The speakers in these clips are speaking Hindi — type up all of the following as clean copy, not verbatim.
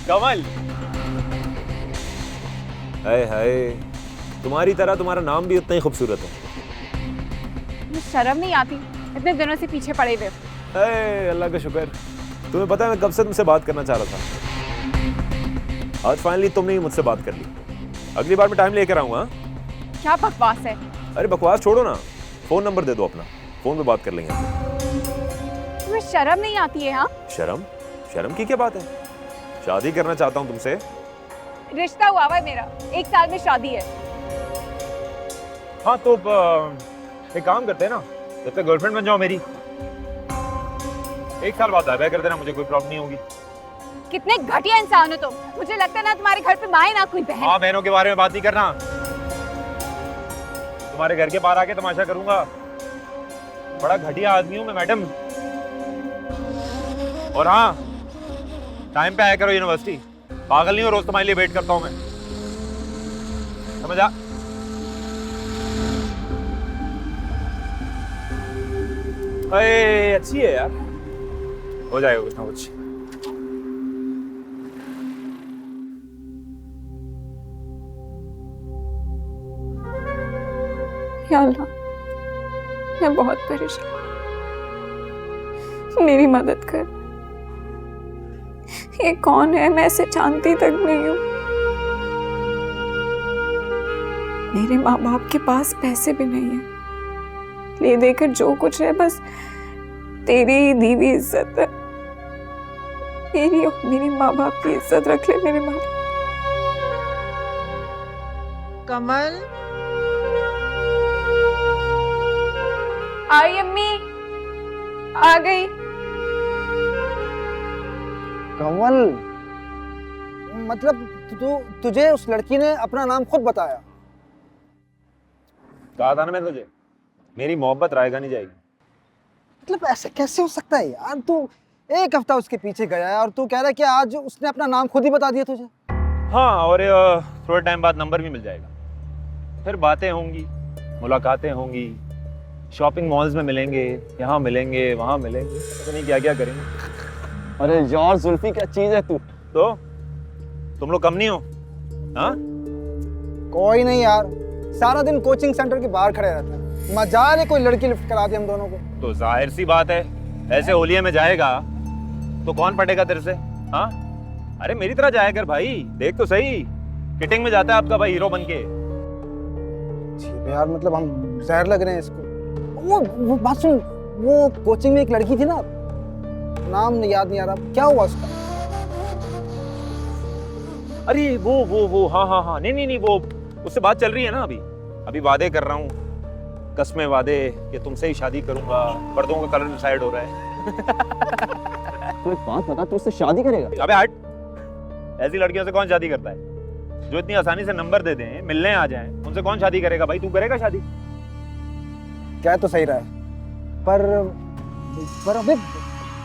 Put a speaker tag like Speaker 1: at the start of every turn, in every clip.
Speaker 1: कमल। हाय हाय, तुम्हारी तरह तुम्हारा नाम भी उतना ही खूबसूरत है।
Speaker 2: मुझे शर्म नहीं आती इतने दिनों से पीछे पड़े हुए।
Speaker 1: अरे अल्लाह का शुक्र, तुम्हें पता है मैं कब से तुमसे बात करना चाह रहा था। आज फाइनली तुमने ही मुझसे बात कर ली। अगली बार मैं टाइम लेकर आऊंगा।
Speaker 2: क्या बकवास है।
Speaker 1: अरे बकवास छोड़ो ना, फोन नंबर दे दो अपना, फोन पे बात कर लेंगे।
Speaker 2: तुम्हें शर्म नहीं आती है? हाँ,
Speaker 1: शर्म? शर्म की क्या बात है? शादी करना चाहता हूँ तुमसे।
Speaker 2: रिश्ता हुआ है मेरा, 1 साल में शादी है।
Speaker 1: हाँ तो एक काम करते हैं ना, जब तक गर्लफ्रेंड बन जाओ मेरी, 1 साल बाद आया कर देना, मुझे कोई प्रॉब्लम नहीं होगी।
Speaker 2: कितने घटिया इंसान हो तुम। मुझे लगता है ना तुम्हारे घर पे माँ है ना कोई बहन।
Speaker 1: हाँ, बहनों के बारे में बात नहीं करना। तुम्हारे घर के बाहर आके तमाशा करूंगा। बड़ा घटिया आदमी हूँ मैं मैडम। और हाँ, टाइम पे आया करो यूनिवर्सिटी। पागल नहीं हो, रोज तुम्हारे लिए वेट करता हूँ मैं, समझ आ? अरे अच्छी है यार, हो जाएगा कुछ ना कुछ।
Speaker 2: या अल्लाह, मैं बहुत परेशान, मेरी मदद कर। ये कौन है? मैं इसे जानती तक नहीं हूँ। मेरे माँ बाप के पास पैसे भी नहीं है, ले देकर जो कुछ है बस तेरी दी हुई इज्जत है। मेरी और मेरे माँ बाप की इज्जत रख ले मेरे माँ।
Speaker 3: कमल,
Speaker 2: आई अम्मी, आ गई।
Speaker 4: कमल, मतलब तुझे उस लड़की ने अपना नाम खुद बताया?
Speaker 1: कहा था ना मैं तुझे, मेरी मोहब्बत रायगा नहीं जाएगी।
Speaker 4: मतलब ऐसे कैसे हो सकता है यार? तू 1 हफ्ता उसके पीछे गया है और तू कह रहा है कि आज उसने अपना नाम खुद ही बता दिया तुझे?
Speaker 1: हाँ, और थोड़े टाइम बाद नंबर भी मिल जाएगा, फिर बातें होंगी, मुलाकातें होंगी, शॉपिंग मॉल्स में मिलेंगे, यहाँ मिलेंगे, वहाँ मिलेंगे, पता नहीं क्या क्या करेंगे।
Speaker 5: अरे यार जुल्फी, क्या चीज है तू?
Speaker 1: तो तुम लोग कम नहीं हो? हाँ,
Speaker 4: कोई नहीं यार, सारा दिन कोचिंग सेंटर के बाहर खड़े रहता है। मजाल है कोई लड़की लिफ्ट करा दी हम दोनों को।
Speaker 1: तो जाहिर सी बात है, ऐसे होलिये में जाएगा तो कौन पटेगा तेरे से? हाँ, अरे मेरी तरह जाया कर भाई, देख तो सही, किटिंग में जाता है आपका भाई हीरो बनके।
Speaker 4: ठीक है यार, मतलब हम जहर लग रहे हैं इसको। वो बात सुन, वो कोचिंग में एक लड़की थी ना, नाम याद नहीं आ रहा, क्या हुआ उसका?
Speaker 1: अरे वो हाँ हाँ हाँ, नहीं नहीं नहीं, वो उससे बात चल रही है ना अभी। अभी वादे कर रहा हूँ, कसमें वादे कि तुमसे ही शादी करूंगा। पर्दों का कलर डिसाइड हो रहा है।
Speaker 5: तू एक बात बता, तू उससे शादी करेगा?
Speaker 1: अबे हट, ऐसी लड़कियों से कौन शादी करता है? जो इतनी आसानी से नंबर दे दें, मिलने आ जाएं, उनसे कौन शादी करेगा भाई? तू करेगा शादी?
Speaker 4: क्या तो सही रहा है, पर अबे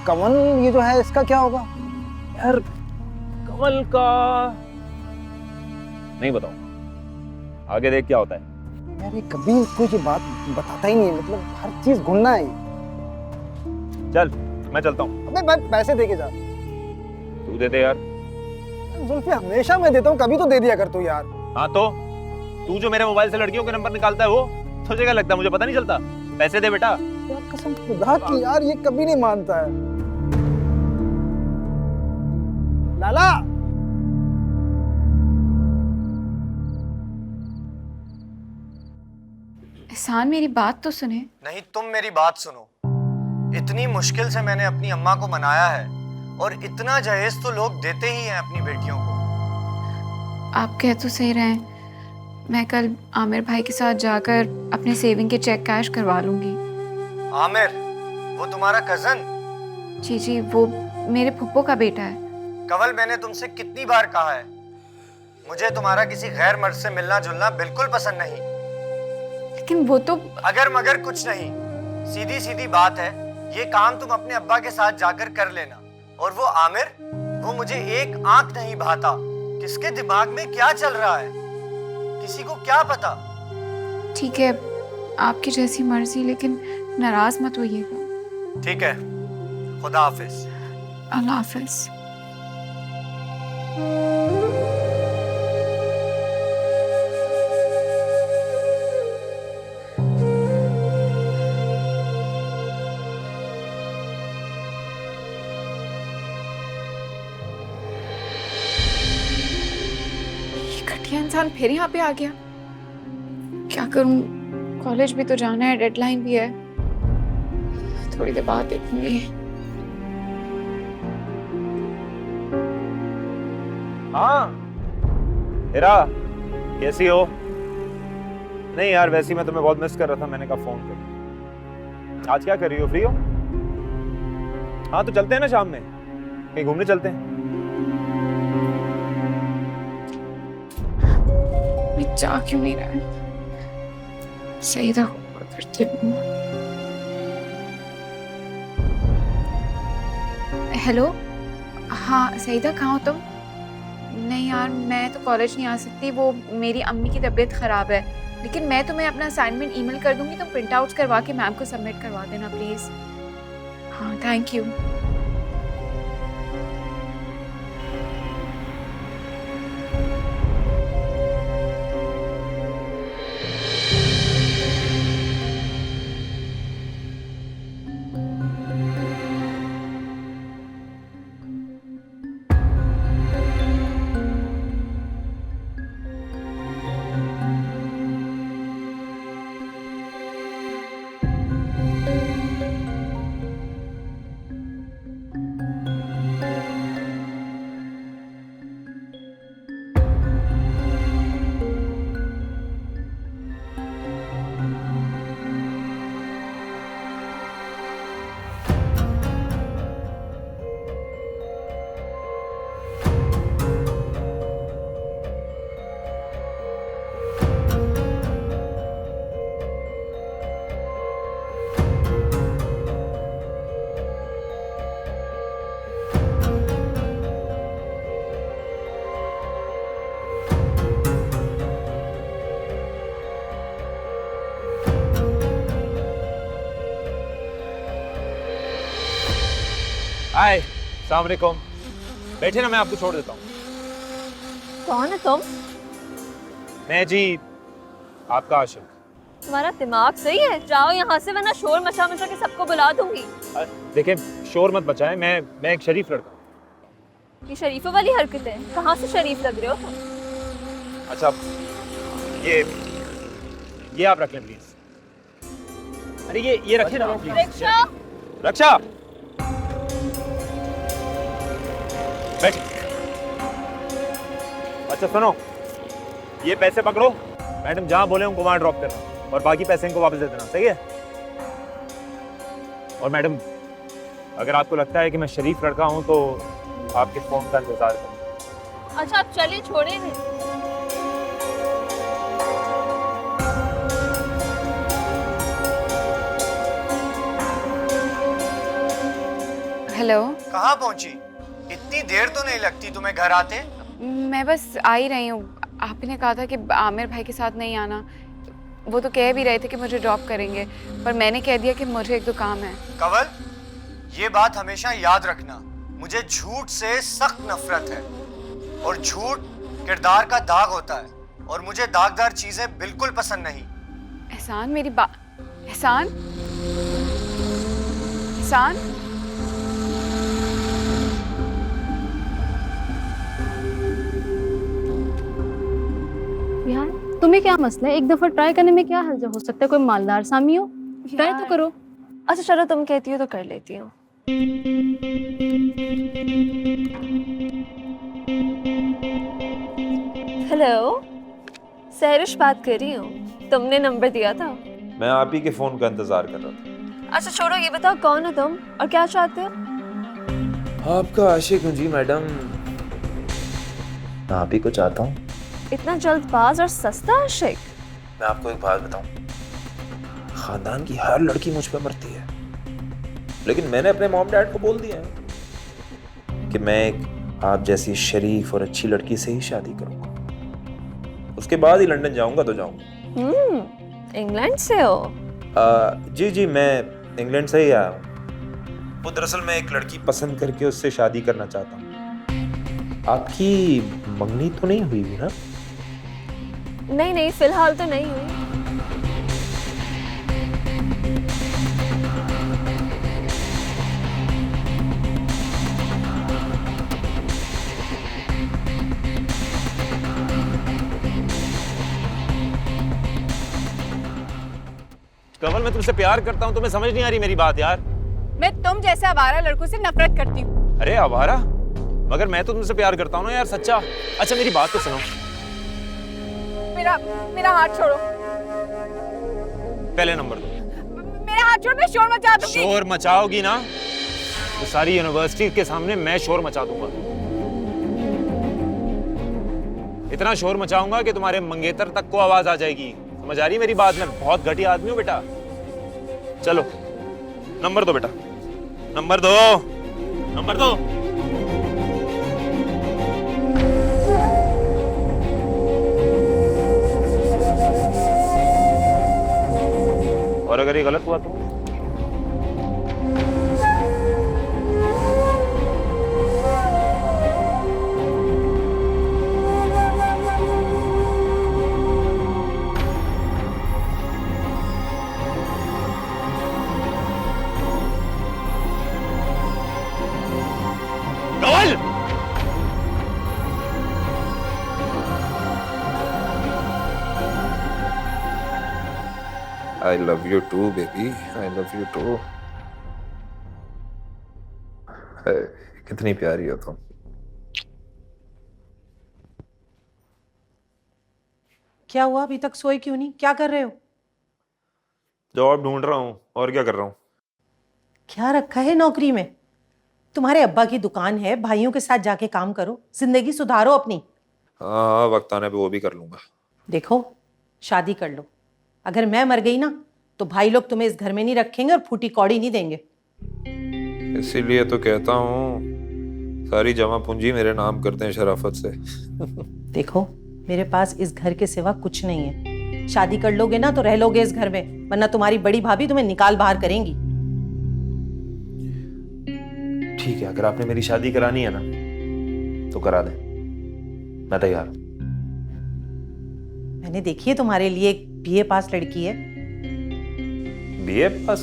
Speaker 4: कमल, ये जो है इसका क्या होगा?
Speaker 1: यार कमल का नहीं बताओ, आगे देख क्या होता है।
Speaker 4: यार ये कभी कोई ये बात बताता ही नहीं है, मतलब हर चीज घुलना है।
Speaker 1: चल मैं चलता हूँ।
Speaker 4: अबे मैं पैसे दे के जा।
Speaker 1: तू दे दे यार।
Speaker 4: जुल्फी हमेशा मैं देता हूँ, कभी तो दे दिया कर तू यार।
Speaker 1: हाँ तो तू जो मेरे मोबाइल से लड़कियों के नंबर निकालता है वो तुझे क्या लगता है मुझे पता नहीं चलता? पैसे दे बेटा।
Speaker 4: यार कसम खुदा की यार, ये कभी नहीं मानता है। लाला,
Speaker 2: एहसान, मेरी बात तो सुने।
Speaker 6: नहीं, तुम मेरी बात सुनो। इतनी मुश्किल से मैंने अपनी अम्मा को मनाया है, और इतना जहेज तो लोग देते ही हैं अपनी बेटियों को।
Speaker 2: आप कह तो सही रहे हैं, मैं कल आमिर भाई के साथ जाकर अपने सेविंग के चेक कैश करवा लूंगी।
Speaker 6: आमिर? वो तुम्हारा कजन?
Speaker 2: जी जी, वो मेरे फुप्पो का बेटा है।
Speaker 6: कवल, मैंने तुमसे कितनी बार कहा है, मुझे तुम्हारा किसी गैर मर्द से मिलना जुलना बिल्कुल पसंद नहीं।
Speaker 2: लेकिन वो तो
Speaker 6: अगर मगर कुछ नहीं, सीधी सीधी बात है, ये काम तुम अपने अब्बा के साथ जाकर कर लेना। और वो आमिर, वो मुझे एक आंख नहीं भाता। किसके दिमाग में क्या चल रहा है, किसी को क्या पता।
Speaker 2: ठीक है, आपकी जैसी मर्जी, लेकिन नाराज मत होइएगा।
Speaker 6: ठीक है, खुदा हाफिज।
Speaker 2: अल्लाह हाफिज। ये घटिया इंसान फिर यहाँ पे आ गया। क्या करूं, कॉलेज भी तो जाना है, डेडलाइन भी है। थोड़ी देर बाद देखूंगी।
Speaker 1: हाँ हिरा, कैसी हो? नहीं यार, वैसे ही मैं तुम्हें बहुत मिस कर रहा था, मैंने कहा फोन कर। आज क्या कर रही हो, फ्री हो? हाँ तो चलते हैं ना शाम में, कहीं घूमने चलते हैं।
Speaker 2: मैं जा क्यों नहीं रहा है? सही था, करते हूँ। हेलो, हाँ सईदा, कहाँ हो तुम? नहीं यार, मैं तो कॉलेज नहीं आ सकती, वो मेरी अम्मी की तबीयत ख़राब है। लेकिन मैं तुम्हें अपना असाइनमेंट ईमेल कर दूंगी, तुम प्रिंट आउट्स करवा के मैम को सबमिट करवा देना प्लीज़। हाँ थैंक यू।
Speaker 1: हाय, अस्सलाम वालेकुम। बैठे ना, मैं आपको छोड़ देता हूँ।
Speaker 7: कौन है तुम?
Speaker 1: मैं जी आपका आशिक।
Speaker 7: तुम्हारा दिमाग सही है? जाओ यहाँ से, वरना शोर मचा मचा के सबको बुला दूंगी।
Speaker 1: देखिए, शोर मत बचाएं, मैं एक शरीफ लड़का हूँ।
Speaker 7: ये शरीफों वाली हरकतें, कहाँ से शरीफ लग रहे हो तुम?
Speaker 1: अच्छा, ये आप रख लें प्लीज। अरे ये रखिए ना प्लीज।
Speaker 7: रिक्शा,
Speaker 1: रक्षा, बैठ। अच्छा सुनो, ये पैसे पकड़ो, मैडम जहां बोले उनको वहां ड्रॉप करना, और बाकी पैसे इनको वापस दे देना, सही है? और मैडम, अगर आपको लगता है कि मैं शरीफ लड़का हूं तो आपके फोन का इंतजार करूं।
Speaker 7: अच्छा आप चलिए, छोड़े नहीं।
Speaker 2: हेलो,
Speaker 6: कहाँ पहुंची? इतनी देर तो नहीं लगती तुम्हें घर आते?
Speaker 2: मैं बस आ ही रही हूँ। आप ही ने कहा था कि आमिर भाई के साथ नहीं आना, वो तो कह भी रहे थे कि मुझे ड्रॉप करेंगे, पर मैंने कह दिया कि मुझे एक दो काम है।
Speaker 6: कंवल, ये बात हमेशा याद रखना, मुझे झूठ से सख्त नफरत है, और झूठ किरदार का दाग होता है, और मुझे दागदार चीजें बिल्कुल पसंद नहीं।
Speaker 2: एहसान, मेरी बात। एहसान, एहसान,
Speaker 8: यार तुम्हें क्या मसला है? एक दफा ट्राई करने में क्या हर्ज हो सकता है? कोई मालदार सामी हो, ट्राई तो करो।
Speaker 7: अच्छा चलो, तुम कहती हो तो कर लेती हूँ। हेलो, सहरिश बात कर रही हूँ, तुमने नंबर दिया था।
Speaker 1: मैं आप ही के फोन का इंतजार कर रहा था।
Speaker 7: अच्छा छोड़ो, ये बताओ कौन हो तुम और क्या चाहते हो?
Speaker 1: आपका आशिक हूँ जी मैडम, मैं आप ही को चाहता हूँ।
Speaker 7: इतना जल्दबाज और सस्ता आशिक?
Speaker 1: मैं आपको एक बात बताऊं, खानदान की हर लड़की मुझ पे मरती है, लेकिन मैंने अपने मॉम डैड को बोल दिया है कि मैं एक आप जैसी शरीफ और अच्छी लड़की से ही शादी करूंगा। उसके बाद ही लंदन जाऊंगा तो जाऊंगा।
Speaker 7: इंग्लैंड से हो?
Speaker 1: जी मैं इंग्लैंड से ही आया हूँ। वो दरअसल मैं एक लड़की पसंद करके उससे शादी करना चाहता हूँ। आपकी मंगनी तो नहीं हुई ना?
Speaker 7: नहीं नहीं, फिलहाल तो नहीं हुई।
Speaker 9: कमल, मैं तुमसे प्यार करता हूँ, तुम्हें समझ नहीं आ रही मेरी बात यार।
Speaker 8: मैं तुम जैसे आवारा लड़कों से नफरत करती हूँ।
Speaker 9: अरे आवारा, मगर मैं तो तुमसे प्यार करता हूँ ना यार, सच्चा। अच्छा मेरी बात तो सुनो।
Speaker 8: मेरा हाथ छोड़ो।
Speaker 9: पहले नंबर दो।
Speaker 8: मेरा हाथ छोड़, मैं शोर मचा दूंगी।
Speaker 9: शोर मचाओगी ना तो सारी यूनिवर्सिटी के सामने मैं शोर मचा दूंगा। इतना शोर मचाऊंगा कि तुम्हारे मंगेतर तक को आवाज आ जाएगी। समझ आ रही मेरी बात? मैं बहुत घटिया आदमी हूँ बेटा। चलो नंबर दो बेटा, नंबर दो, नंबर दो। और अगर ये गलत हुआ तो? कमल!
Speaker 1: I love you too, baby. I love you too. कितनी प्यारी हो तुम।
Speaker 3: क्या हुआ, अभी तक सोए क्यों नहीं? क्या कर रहे हो?
Speaker 9: जॉब ढूंढ रहा हूँ, और क्या कर रहा हूँ।
Speaker 3: क्या रखा है नौकरी में? तुम्हारे अब्बा की दुकान है, भाइयों के साथ जाके काम करो, जिंदगी सुधारो अपनी।
Speaker 1: हाँ, वक्त आने पे वो भी कर लूंगा।
Speaker 3: देखो, शादी कर लो। अगर मैं मर गई ना तो भाई लोग तुम्हें इस घर में नहीं रखेंगे और फूटी कौड़ी नहीं देंगे।
Speaker 1: इसीलिए तो कहता हूँ सारी जमा पूंजी मेरे नाम करते हैं शराफत से।
Speaker 3: देखो, मेरे पास इस घर के सिवा कुछ नहीं है। शादी कर लोगे ना तो रह लोगे इस घर में, वरना तुम्हारी बड़ी भाभी तुम्हें निकाल बाहर करेंगी।
Speaker 1: ठीक है, अगर आपने मेरी शादी करानी है ना तो करा दें, मैं तैयार हूं।
Speaker 3: मैंने देखी है तुम्हारे लिए एक बीए पास लड़की है।
Speaker 1: बीए पास?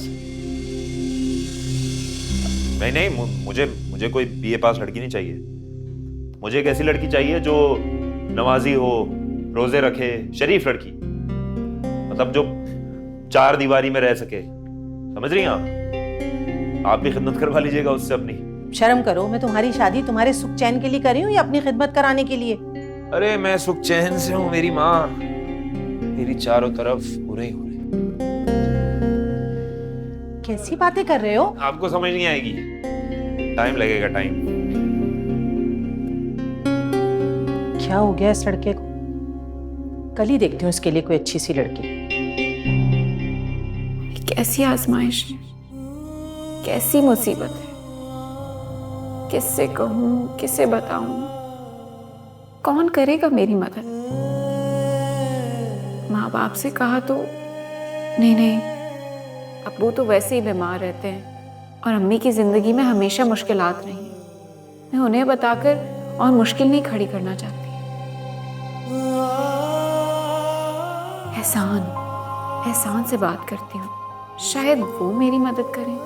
Speaker 1: नहीं नहीं, मुझे कोई बीए पास लड़की नहीं चाहिए। मुझे एक ऐसी लड़की चाहिए जो नमाजी हो, रोजे रखे, शरीफ लड़की, मतलब जो चार दीवारी में रह सके। समझ रही हैं आप भी खिदमत करवा लीजिएगा उससे अपनी।
Speaker 3: शर्म करो, मैं तुम्हारी शादी तुम्हारे सुख चैन के लिए करी हूँ या अपनी खिदमत कराने के लिए?
Speaker 1: अरे मैं सुख चैन से हूँ मेरी माँ, मेरी चारों तरफ हो रही।
Speaker 3: कैसी बातें कर रहे हो?
Speaker 1: आपको समझ नहीं आएगी, टाइम लगेगा, टाइम।
Speaker 3: क्या हो गया इस लड़के को? कल ही देखती हूँ इसके लिए कोई अच्छी सी लड़की।
Speaker 2: कैसी आजमाइश है, कैसी मुसीबत है। किससे कहूँ, किसे बताऊँ, कौन करेगा मेरी मदद? माँ बाप से कहा तो नहीं, अब्बू तो वैसे ही बीमार रहते हैं और अम्मी की जिंदगी में हमेशा मुश्किलात रही हैं। मैं उन्हें बताकर और मुश्किल नहीं खड़ी करना चाहती। एहसान से बात करती हूँ, शायद वो मेरी मदद करें।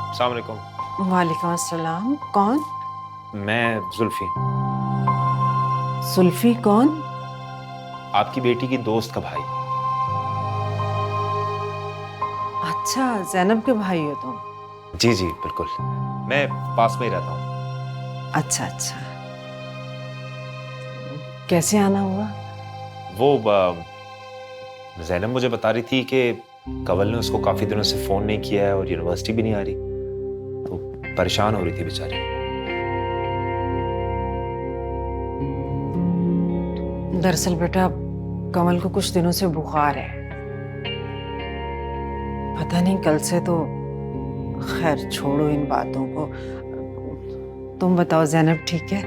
Speaker 1: अस्सलाम वालेकुम।
Speaker 3: वालेकुम अस्सलाम। कौन?
Speaker 1: मैं जुल्फी,
Speaker 3: सुल्फी। कौन?
Speaker 1: आपकी बेटी की दोस्त का भाई।
Speaker 3: अच्छा, जैनब के भाई हो तुम?
Speaker 1: जी जी बिल्कुल, मैं पास में ही रहता हूँ।
Speaker 3: अच्छा अच्छा, कैसे आना हुआ?
Speaker 1: वो जैनब मुझे बता रही थी कि कंवल ने उसको काफी दिनों से फोन नहीं किया है और यूनिवर्सिटी भी नहीं आ रही, तो परेशान हो रही थी बेचारी।
Speaker 10: दरअसल बेटा, कमल को कुछ दिनों से बुखार है। पता नहीं कल से तो। खैर छोड़ो इन बातों को, तुम बताओ जैनब ठीक है?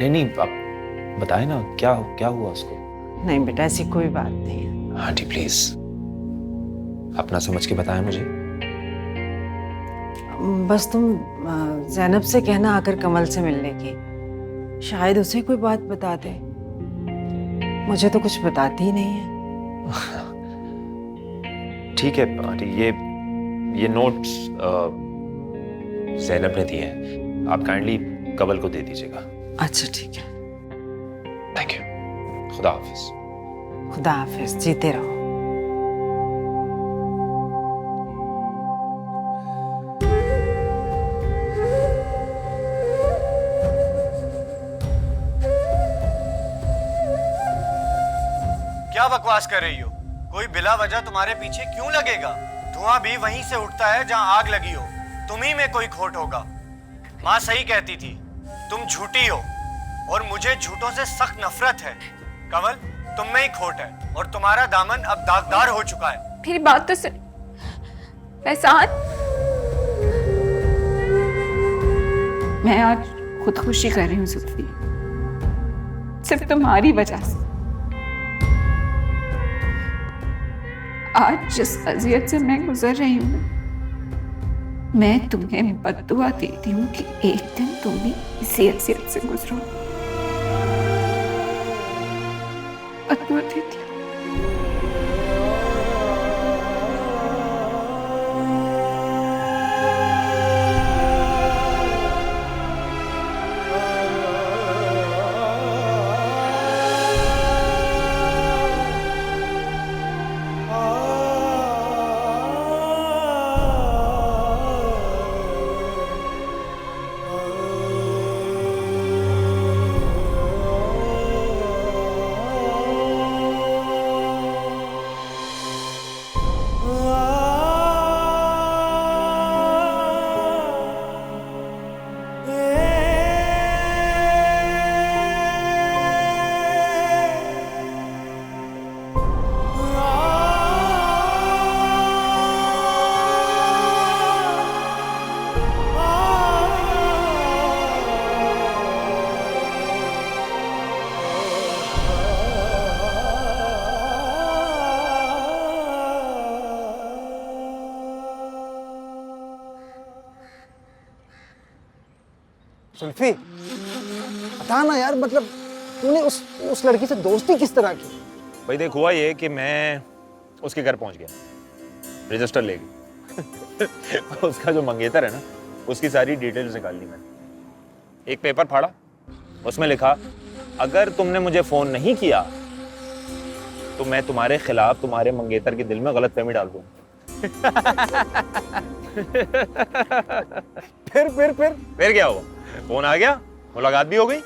Speaker 1: नहीं आप बताए ना, क्या हुआ उसको?
Speaker 10: नहीं बेटा, ऐसी कोई बात नहीं है।
Speaker 1: आंटी प्लीज, अपना समझ के बताएं मुझे।
Speaker 10: बस तुम जैनब से कहना आकर कमल से मिलने की, शायद उसे कोई बात बता दे। मुझे तो कुछ बताती ही नहीं है।
Speaker 1: ठीक है आंटी, ये नोट्स ज़ैनब ने दिए हैं, आप काइंडली कमल को दे दीजिएगा।
Speaker 10: अच्छा ठीक है।
Speaker 1: Thank you. खुदा हाफिज।
Speaker 10: खुदा हाफिज, जीते रहो।
Speaker 6: क्या बकवास कर रही हो? कोई बिला वजह तुम्हारे पीछे क्यों लगेगा? धुआं भी वहीं से उठता है जहां आग लगी हो। तुम्ही में कोई खोट होगा। माँ सही कहती थी, तुम झूठी हो और मुझे झूठों से सख्त नफरत है। कमल, तुम में ही खोट है और तुम्हारा दामन अब दागदार हो चुका है।
Speaker 2: मेरी बात तो सुन एहसान, मैं आज खुदकुशी कर रही हूँ सुल्फी, सिर्फ तुम्हारी वजह से। आज जिस अजियत से मैं गुजर रही हूँ, मैं तुम्हें बद्दुआ देती हूँ कि एक दिन तुम भी इसी अजियत से गुजरो। बद्दुआ देती हूँ।
Speaker 4: सुल्फी, बता ना यार, मतलब तूने उस लड़की से दोस्ती किस तरह की?
Speaker 9: भाई देख, हुआ ये कि मैं उसके घर पहुंच गया, रजिस्टर ले गई। उसका जो मंगेतर है ना, उसकी सारी डिटेल्स निकाल ली मैंने। एक पेपर फाड़ा, उसमें लिखा, अगर तुमने मुझे फोन नहीं किया तो मैं तुम्हारे खिलाफ तुम्हारे मंगेतर के दिल में गलतफहमी डाल दूंगा। फिर क्या हुआ? फोन आ गया, मुलाकात भी हो गई।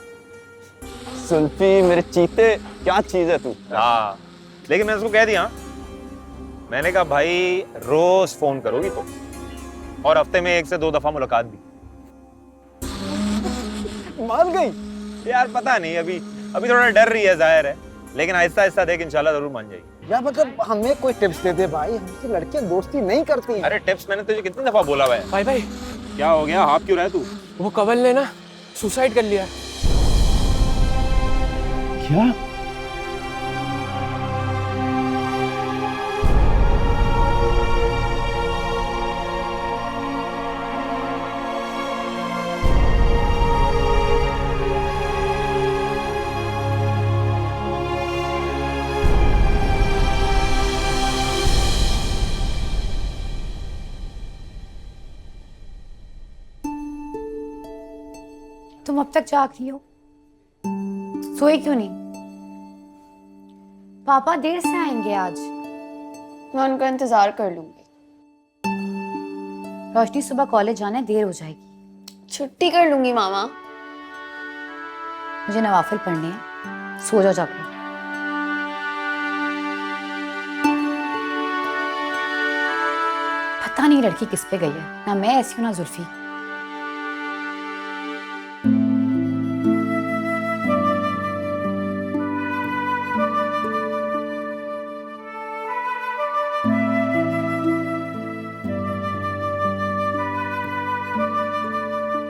Speaker 5: सुल्फी मेरे चीते, क्या चीज है तू।
Speaker 9: हाँ, लेकिन मैंने उसको कह दिया, मैंने कहा भाई रोज फोन करोगी तो, और हफ्ते में 1 से 2 दफा मुलाकात भी।
Speaker 4: मान गई?
Speaker 9: यार पता नहीं, अभी थोड़ा डर रही है, जाहिर है, लेकिन आहिस्ता आहिस्ता देख इंशाल्लाह जरूर मान जाएगी।
Speaker 4: यार मतलब हमें कोई टिप्स दे दे भाई, हमसे लड़कियां दोस्ती नहीं करती हैं।
Speaker 9: अरे टिप्स मैंने तुझे कितनी दफा बोला हुआ है।
Speaker 11: भाई
Speaker 9: क्या हो गया, हाफ क्यों रहा है तू?
Speaker 11: वो कमल ने ना सुसाइड कर लिया।
Speaker 9: क्या?
Speaker 8: तुम अब तक जाग रही हो, सोए क्यों नहीं? पापा देर से आएंगे आज।
Speaker 7: मैं उनका इंतजार कर लूंगी।
Speaker 8: रोशनी सुबह कॉलेज जाना है, देर हो जाएगी।
Speaker 7: छुट्टी कर लूंगी मामा।
Speaker 8: मुझे नवाफिल पढ़ने हैं, सो जाओ जाकर। पता नहीं लड़की किस पे गई है, ना मैं ऐसी हूं ना जुल्फी।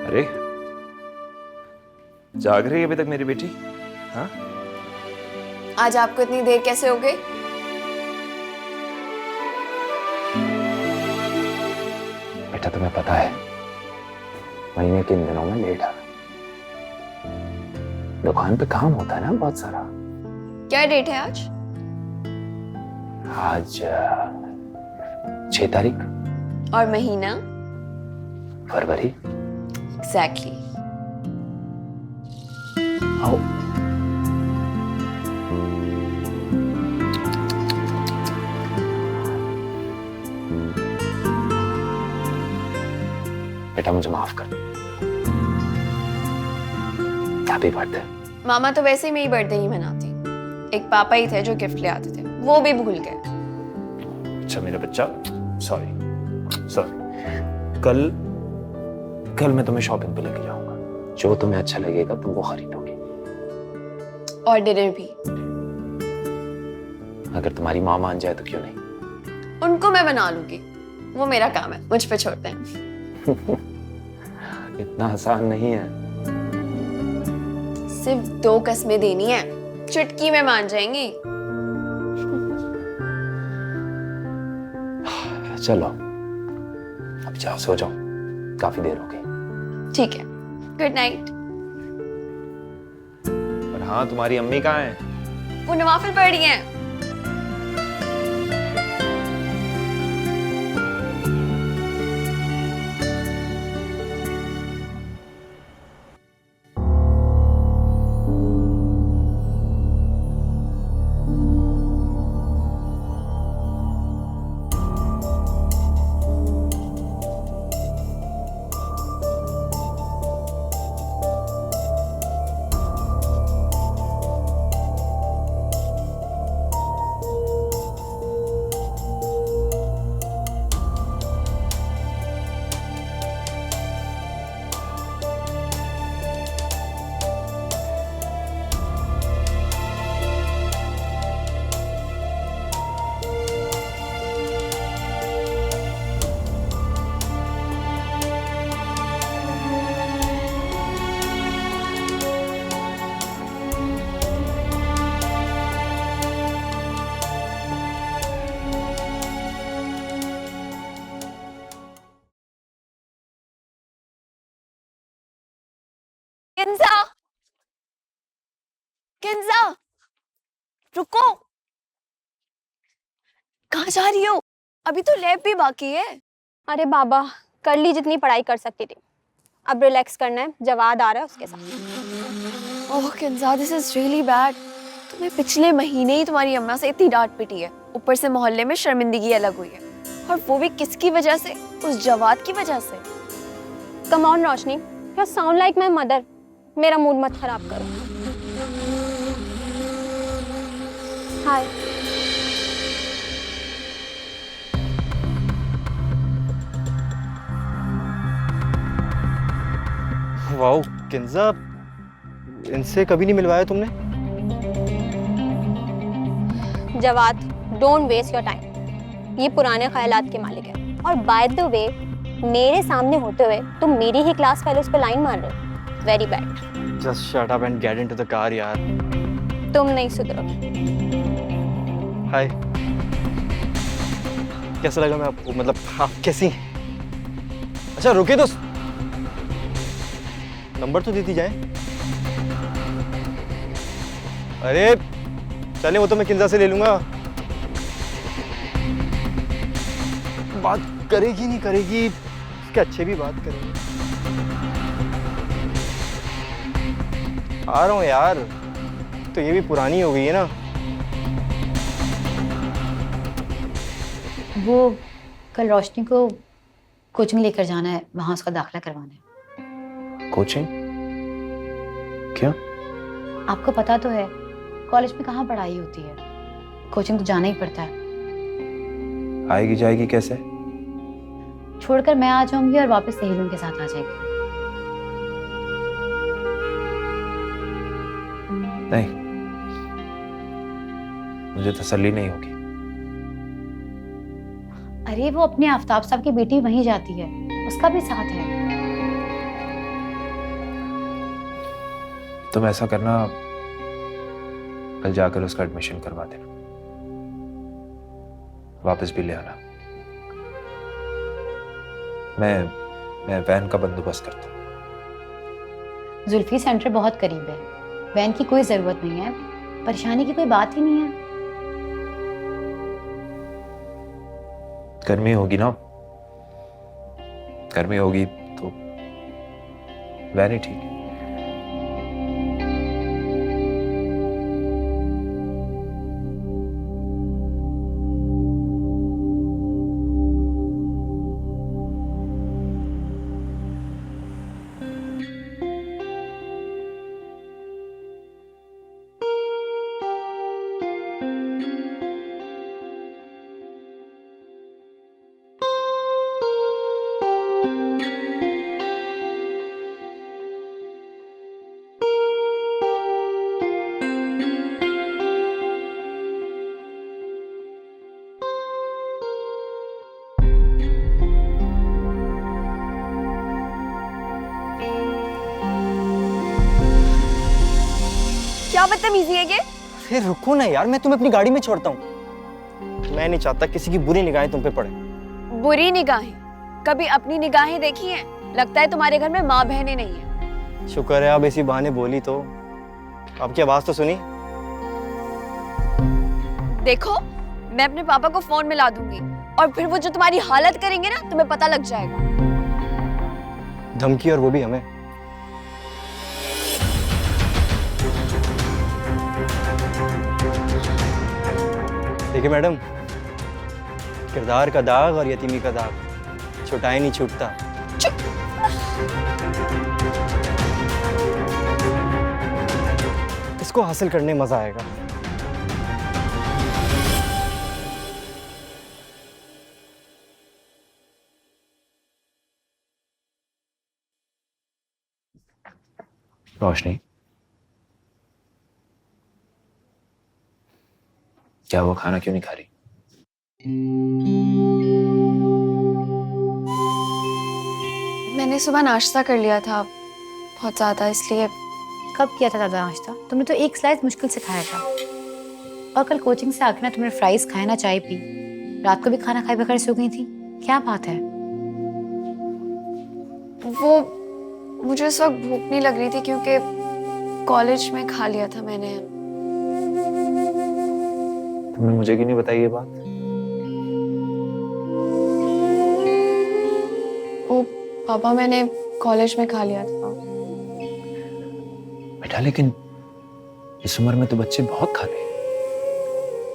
Speaker 1: अरे जाग रही है अभी तक मेरी बेटी? हाँ,
Speaker 7: आज आपको इतनी देर कैसे हो गई?
Speaker 1: बेटा तुम्हें पता है महीने के इन दिनों में लेट आ दुकान पे काम होता है ना बहुत सारा।
Speaker 7: क्या डेट है आज?
Speaker 1: आज 6 तारीख
Speaker 7: और महीना?
Speaker 1: फरवरी।
Speaker 7: एग्जैक्टली।
Speaker 1: आओ। बेटा मुझे माफ कर दो। Happy birthday.
Speaker 7: मामा तो वैसे ही मेरी बर्थडे ही मनाती। एक पापा ही थे जो गिफ्ट ले आते थे, वो भी भूल गए।
Speaker 1: अच्छा मेरा बच्चा, सॉरी। कल मैं तुम्हें शॉपिंग पे लेके जाऊंगा। जो तुम्हें अच्छा लगेगा तुम वो खरीदोगी।
Speaker 7: और डिनर भी।
Speaker 1: अगर तुम्हारी माँ मान जाए तो क्यों नहीं?
Speaker 7: उनको मैं बना लूंगी, वो मेरा काम है, मुझ पे छोड़ते हैं।
Speaker 1: इतना आसान नहीं है।
Speaker 7: सिर्फ 2 कसमें देनी है, चुटकी में मान जाएंगी।
Speaker 1: चलो अब जाओ, सो जाओ, काफी देर हो गई।
Speaker 7: ठीक है, गुड नाइट।
Speaker 9: और हाँ, तुम्हारी अम्मी कहाँ है?
Speaker 7: वो नवाफिल पढ़ रही हैं। किंजा, किंजा, रुको। कहाँ जा रही हो? अभी तो लैब भी बाकी है।
Speaker 8: अरे बाबा, कर ली जितनी पढ़ाई कर सकती थी, अब रिलैक्स करना है, जवाद आ रहा है उसके साथ।
Speaker 7: Oh Kinza, this is really bad. तुम्हें पिछले महीने ही तुम्हारी अम्मा से इतनी डांट पिटी है, ऊपर से मोहल्ले में शर्मिंदगी अलग हुई है, और वो भी किसकी वजह से? उस जवाद की वजह से।
Speaker 8: Come on Roshni, you sound like my mother. मेरा मूड मत खराब करो। हाय।
Speaker 6: वाओ किंजा, इनसे कभी नहीं मिलवाया तुमने?
Speaker 8: Jawad, don't waste your time. ये पुराने ख्यालात के मालिक है। और बाय द वे, मेरे सामने होते हुए तुम मेरी ही क्लास फेलोज पे लाइन मार रहे हो। Very bad.
Speaker 6: Just shut up and get into the car यार।
Speaker 8: तुम नहीं सुधरोगे।
Speaker 6: हाय, कैसा लगा मैं आपको? मतलब आप कैसी? अच्छा रुके तो, नंबर तो देती जाए। अरे चले, वो तो मैं किंजा से ले लूंगा। बात करेगी नहीं करेगी, उसके अच्छे भी बात करेंगे। आ रहा हूँ यार, तो ये भी पुरानी हो गई है ना।
Speaker 12: वो कल रोशनी को कोचिंग लेकर जाना है, वहां उसका दाखिला करवाना है।
Speaker 1: कोचिंग? क्यों?
Speaker 12: आपको पता तो है कॉलेज में कहाँ पढ़ाई होती है, कोचिंग तो जाना ही पड़ता है।
Speaker 1: आएगी जाएगी कैसे?
Speaker 12: छोड़कर मैं आ जाऊंगी और वापस सहेलियों के साथ आ जाएगी।
Speaker 1: नहीं, मुझे तसल्ली नहीं होगी।
Speaker 12: अरे वो अपने आफ्ताब साहब की बेटी वहीं जाती है, उसका भी साथ है।
Speaker 1: तुम ऐसा करना, कल जाकर उसका एडमिशन करवा देना, वापस भी ले आना। मैं वैन का बंदोबस्त करता हूँ।
Speaker 12: जुल्फी सेंटर बहुत करीब है, वैन की कोई ज़रूरत नहीं है, परेशानी की कोई बात ही नहीं है।
Speaker 1: गर्मी होगी ना, गर्मी होगी तो वैन ही ठीक है।
Speaker 7: क्या बदतमीजी है ये?
Speaker 6: फिर रुको ना यार, मैं तुम्हें अपनी गाड़ी में छोड़ता हूँ। मैं नहीं चाहता किसी की बुरी निगाहें तुम पे पड़े।
Speaker 7: बुरी निगाहें? कभी अपनी निगाहें देखी हैं? लगता है तुम्हारे घर में माँ बहनें नहीं है।
Speaker 6: शुक्र है आप इसी बहाने बोली तो। आपकी आवाज तो सुनी।
Speaker 7: देखो, मैं अपने पापा को फोन मिला दूंगी और फिर वो जो तुम्हारी हालत करेंगे ना, तुम्हें पता लग जाएगा।
Speaker 6: धमकी, और वो भी हमें? देखिए मैडम, किरदार का दाग और यतीमी का दाग छुटाए नहीं छूटता। इसको हासिल करने मजा आएगा।
Speaker 1: रोशनी, क्या वो खाना क्यों नहीं खा रही?
Speaker 7: मैंने सुबह नाश्ता कर लिया था बहुत ज्यादा, इसलिए।
Speaker 12: कब किया था दादा नाश्ता? तुमने तो एक स्लाइस मुश्किल से खाया था, और कल कोचिंग से आकर ना तुमने फ्राइज खाए ना चाय पी। रात को भी खाना खाए बगैर सो गई थी, क्या बात है?
Speaker 7: वो मुझे उस वक्त भूख नहीं लग रही थी क्योंकि कॉलेज में खा लिया था मैंने।
Speaker 1: तुमने मुझे क्यों नहीं बताई ये बात?
Speaker 7: वो पापा, मैंने कॉलेज में खा लिया था।
Speaker 1: बेटा, लेकिन इस उम्र में तो बच्चे बहुत खाते हैं।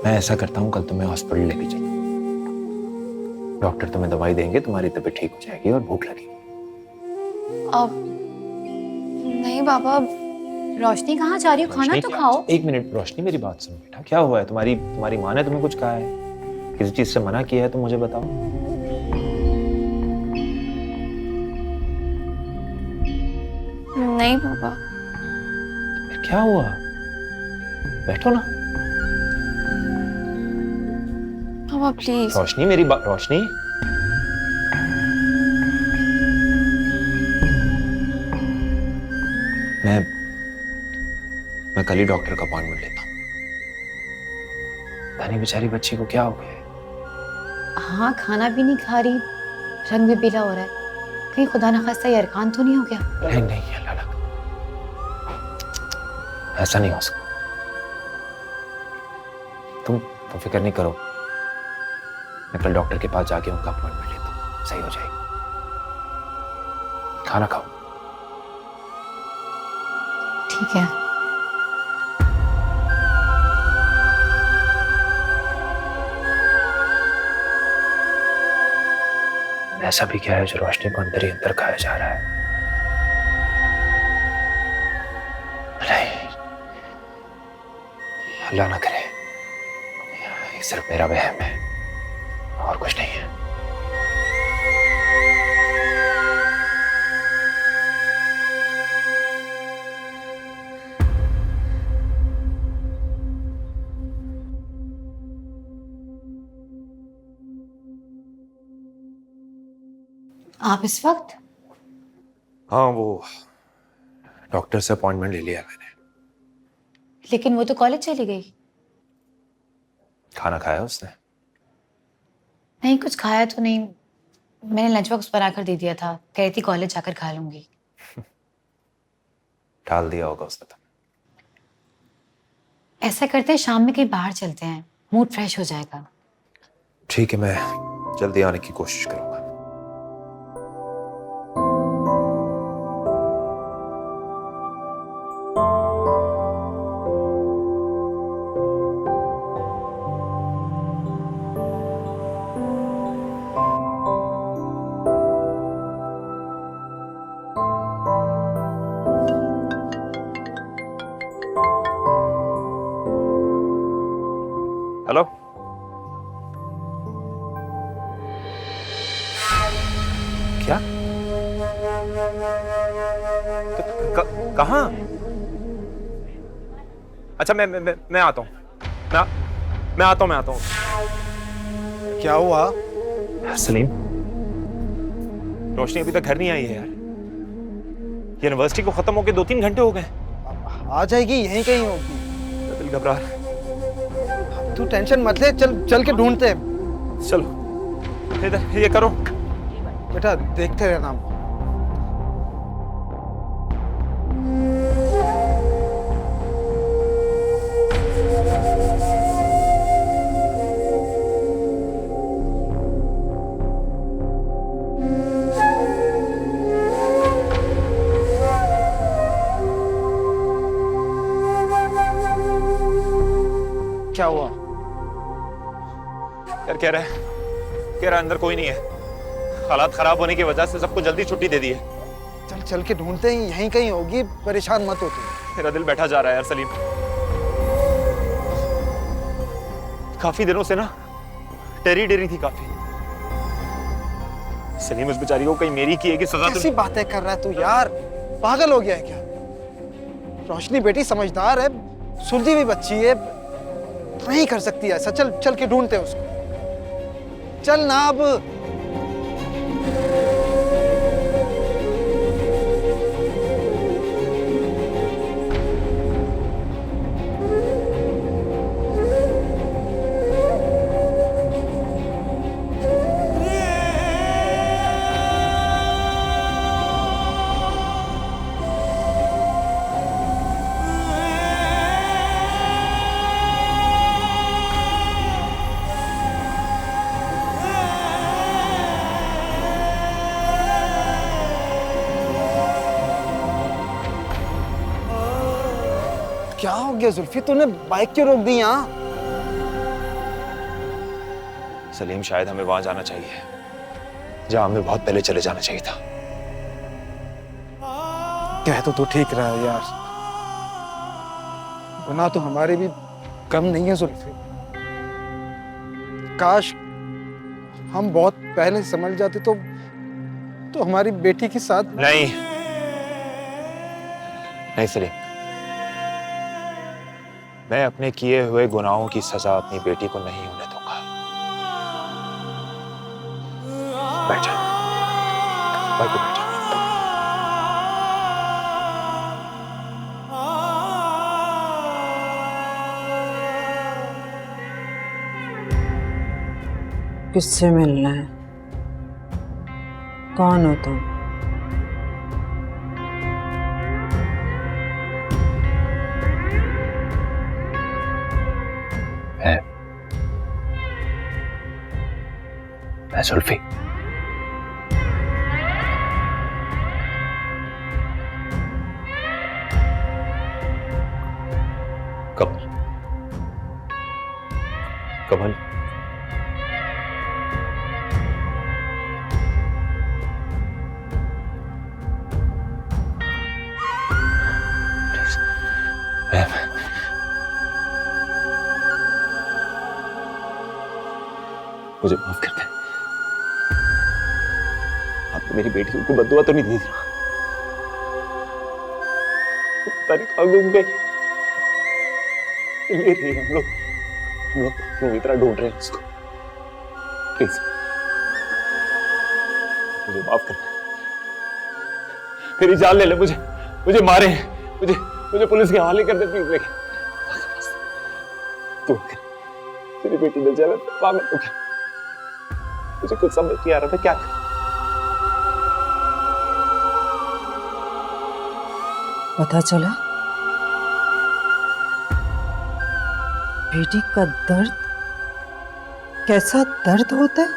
Speaker 1: मैं ऐसा करता हूँ, कल तुम्हें हॉस्पिटल लेके चलता हूँ। डॉक्टर तुम्हें दवाई देंगे, तुम्हारी तबीयत ठीक हो जाएगी और भूख लगेगी।
Speaker 7: अब नहीं पापा।
Speaker 12: रोशनी कहाँ जा रही हो? खाना तो खाओ।
Speaker 1: एक मिनट रोशनी, मेरी बात सुनो बेटा। क्या हुआ है? तुम्हारी माँ ने तुम्हें कुछ कहा है? किसी चीज से मना किया है तो मुझे बताओ।
Speaker 7: नहीं पापा।
Speaker 1: फिर क्या हुआ? बैठो ना।
Speaker 7: पापा प्लीज।
Speaker 1: रोशनी, मेरी बात। रोशनी, मैं कल ही डॉक्टर का अपॉइंटमेंट लेता हूँ। धनी बेचारी बच्ची को क्या हो गया है?
Speaker 12: हाँ, खाना भी नहीं खा रही, रंग भी पीला हो रहा है। कहीं खुदा न खास्ता ये अरकान तो नहीं हो गया?
Speaker 1: नहीं नहीं अल्लाह ना, ऐसा नहीं हो सकता। तुम फिक्र नहीं करो, मैं कल डॉक्टर के पास जाके उनका अपॉइंटमेंट लेता हूँ, सही हो जाएगी। खाना खाओ।
Speaker 12: ठीक है।
Speaker 1: ऐसा भी क्या है जो रोशनी को अंदर ही अंदर खाया जा रहा है? नहीं, अल्लाह ना करे, ये सिर्फ मेरा वहम है और कुछ नहीं है।
Speaker 12: आप इस वक्त?
Speaker 1: हाँ, वो डॉक्टर से अपॉइंटमेंट ले लिया मैंने।
Speaker 12: लेकिन वो तो कॉलेज चली गई।
Speaker 1: खाना खाया उसने?
Speaker 12: नहीं, कुछ खाया तो नहीं, मैंने लंच बॉक्स बनाकर दे दिया था, कह रही थी कॉलेज जाकर खा लूंगी।
Speaker 1: टाल दिया होगा उसने तो।
Speaker 12: ऐसा करते हैं शाम में कहीं बाहर चलते हैं, मूड फ्रेश हो जाएगा।
Speaker 1: ठीक है, मैं जल्दी आने की कोशिश करूंगा। हेलो, क्या? कहाँ? अच्छा, मैं आता हूँ। मैं आता हूँ।
Speaker 4: क्या हुआ?
Speaker 1: सलीम, रोशनी अभी तक घर नहीं आई है यार। यूनिवर्सिटी को खत्म होके 2-3 घंटे हो गए।
Speaker 4: आ जाएगी, यहीं कहीं होगी।
Speaker 1: दिल घबरा रहा है।
Speaker 4: तू टेंशन मत ले, चल के ढूंढते हैं।
Speaker 1: चलो, इधर ये करो।
Speaker 4: बेटा देखते रहना। क्या हुआ?
Speaker 9: यार कह रहा है अंदर कोई नहीं है। हालात खराब होने की वजह से सबको जल्दी छुट्टी दे दी है।
Speaker 4: चल के ढूंढते हैं, यहीं कहीं होगी, परेशान मत हो तू।
Speaker 9: मेरा दिल बैठा जा रहा है यार सलीम। काफी दिनों से ना डेरी थी काफी। सलीम, उस बेचारी को कहीं मेरी की है कि सजा।
Speaker 4: कैसी बातें कर रहा है तू यार? पागल हो गया है क्या? रोशनी बेटी समझदार है, सुलझी हुई बच्ची है, नहीं कर सकती ऐसा। चल के ढूंढते हैं उसको। चल ना अब। क्या हो गया जुल्फी, तूने बाइक क्यों रोक दी यहाँ?
Speaker 9: सलीम, शायद हमें वहां जाना चाहिए जहां हमें बहुत पहले चले जाना चाहिए था।
Speaker 4: कह तो तू ठीक रहा है यार, गुनाह तो हमारे भी कम नहीं है जुल्फी। काश हम बहुत पहले समझ जाते तो हमारी बेटी के साथ।
Speaker 9: नहीं सलीम, मैं अपने किए हुए गुनाहों की सजा अपनी बेटी को नहीं होने दूंगा। बैठ जा, बैठ जा।
Speaker 10: किससे मिलना है? कौन हो तुम?
Speaker 1: मैं जुल्फी। कमल,
Speaker 9: मुझे माफ कर दे। आपने मेरी बेटी को बद्दुआ तो नहीं दी थी? पता नहीं कहाँ घूम गई। ले रही हम लोग पूरी तरह ढूंढ रहे हैं उसको। प्लीज मुझे माफ कर दे। मेरी जान ले ले, मुझे मारे, मुझे पुलिस के हवाले कर दे प्लीज। लेकिन तू तेरी बेटी मिल जाए, पागल हो गया। मुझे कुछ समझ नहीं आ रहा था क्या करूं।
Speaker 10: पता चला बेटी का दर्द कैसा दर्द होता है,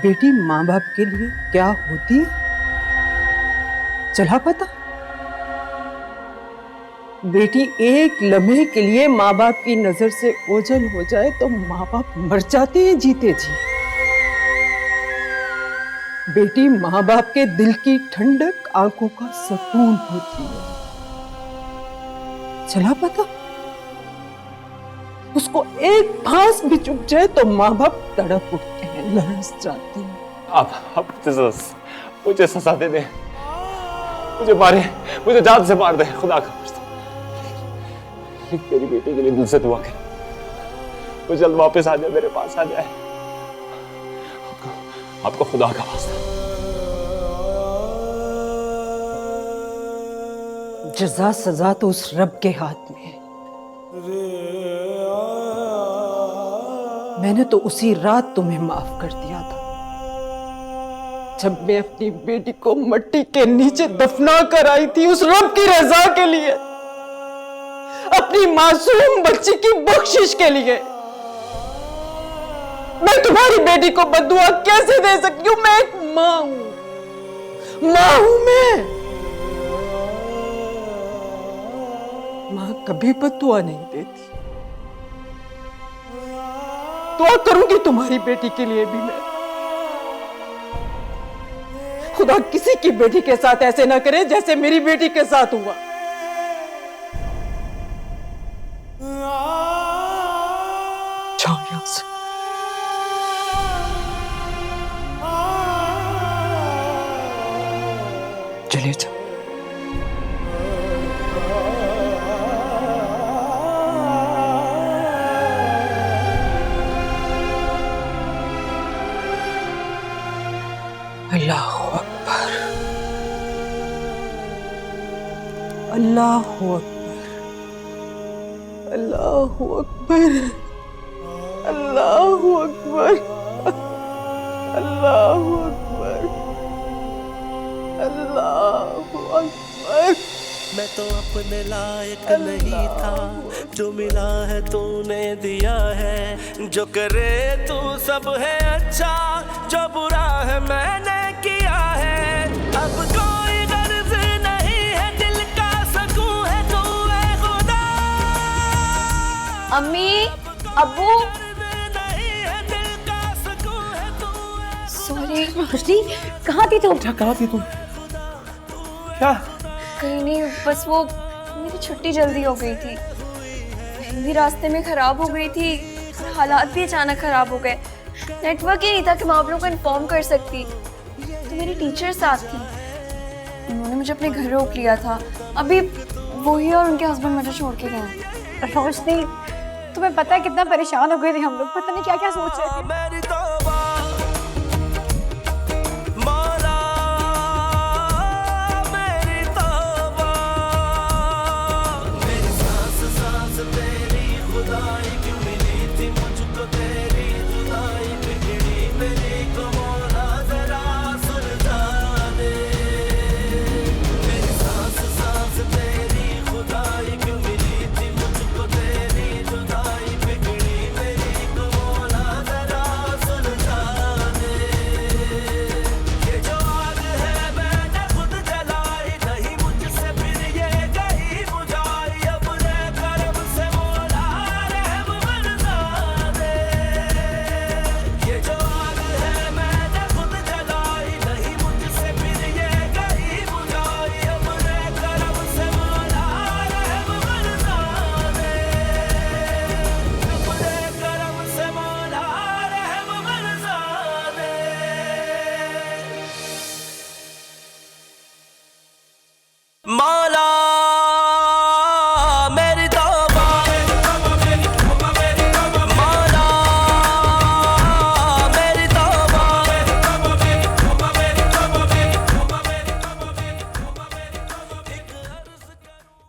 Speaker 10: बेटी माँ बाप के लिए क्या होती है, चला पता। बेटी एक लम्हे के लिए माँ बाप की नजर से ओझल हो जाए तो माँ बाप मर जाते हैं जीते जी। बेटी माँ बाप के दिल की ठंडक, आंखों का सुकून होती है, चला पता। उसको एक फांस भी चुभ जाए तो माँ बाप तड़प उठते हैं, लरस जाते हैं।
Speaker 9: आप मुझे सजा दे दे, मुझे मारे, मुझे जान से मार दे, खुदा का वास्ता। मेरी बेटी के लिए दिल से दुआ कर, वो जल्द वापस आ जाए, मेरे पास आ जाए। आपको खुदा का वास्ता।
Speaker 10: जज़ा सजा तो उस रब के हाथ में है। मैंने तो उसी रात तुम्हें माफ कर दिया था जब मैं अपनी बेटी को मिट्टी के नीचे दफना कर आई थी, उस रब की रजा के लिए, अपनी मासूम बच्ची की बख्शिश के लिए। मैं तुम्हारी बेटी को बद्दुआ कैसे दे सकती हूँ? मैं एक माँ हूं, माँ हूं मैं। माँ कभी बद्दुआ नहीं देती। दुआ करूंगी तुम्हारी बेटी के लिए भी मैं। खुदा किसी की बेटी के साथ ऐसे ना करे जैसे मेरी बेटी के साथ हुआ। जाओ यहां से। चले जाओ। अल्लाहु अकबर, अल्लाहु अकबर, अल्लाहु अकबर, अल्लाहु अकबर, अल्लाहु अकबर, अल्लाहु अकबर।
Speaker 13: मैं तो अपने लायक नहीं था, जो मिला है तूने दिया है। जो करे तू सब है अच्छा, जो बुरा है मैंने किया है। अब कोई गर्ज नहीं है, दिल का सुकून है तू है खुदा।
Speaker 7: अम्मी, अब्बू, सॉरी।
Speaker 12: रोशनी, कहाँ थी तुम?
Speaker 11: कहाँ थी तुम? क्या?
Speaker 7: कहीं नहीं, बस वो मेरी छुट्टी जल्दी हो गई थी, बहन भी रास्ते में खराब हो गई थी, और हालात भी अचानक खराब हो गए। नेटवर्क ही नहीं था कि मैं आप लोगों को इन्फॉर्म कर सकती। तो मेरी टीचर साथ थी, उन्होंने मुझे अपने घर रोक लिया था। अभी वही और उनके हस्बैंड मुझे छोड़ के गए।
Speaker 12: रोशनी, तुम्हें पता है कितना परेशान हो गए थे हम लोग, पता नहीं क्या क्या सोच रहे थे।